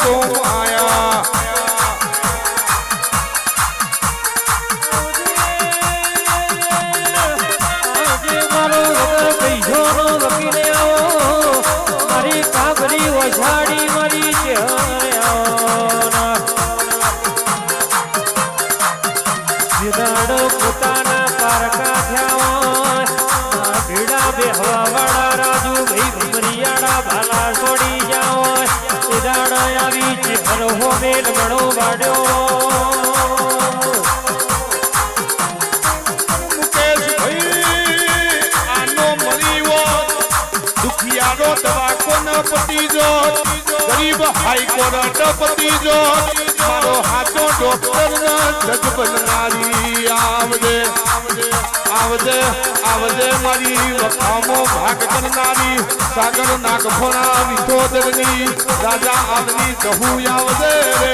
તો આયા મારી કાબરી વસાડી મારી પોતાના પારકા થયા ભીડા બેહવા વાળા રાજુ ભાઈ મરિયાળા ભાલા છોડી જાઓ દાડ આવી છે હરહો મેલ મણો વાડ્યો પતિજો ગરીબ હાઈકોર્ટ પતિજો મારો હાથો ડોક્ટર જજ બનનારી આવજે આવજે આવજે મારી વખામો ભાગ કરનારી સાગર નાગફોણા વિઠોદરની રાજા આદની કહું આવજે રે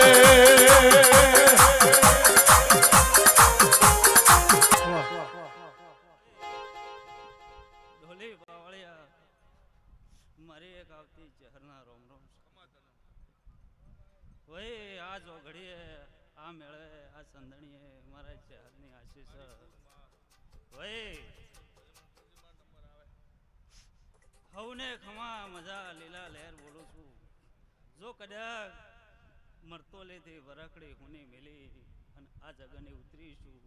મારી એક આવતી જહરના રોમ રોમ વય આ જોઘડીએ આ મેળે આ સંદણીએ મારા શહેરની આશીષ વય હવને ખમા મજા લીલા લહેર બોલું છું જો કદાચ મરતો લેતી વરખડી હુની મેલી અને આ જગને ઉતરીશું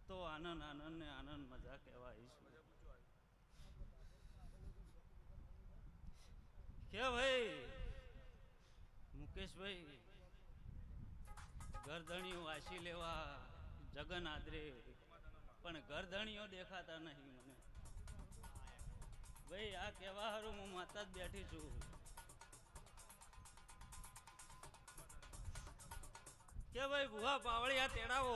તો આનંદ આનંદ ને આનંદ મજા કહેવાઈશું કે ભાઈ મુકેશભાઈ ગરધણીઓ વાસી લેવા જગન આદરે પણ ગરધણીઓ દેખાતા નહીં મને ભાઈ આ કહેવા હારું હું માતા જ બેઠી છું કે ભાઈ ભુવા પાવળિયા તેડાવો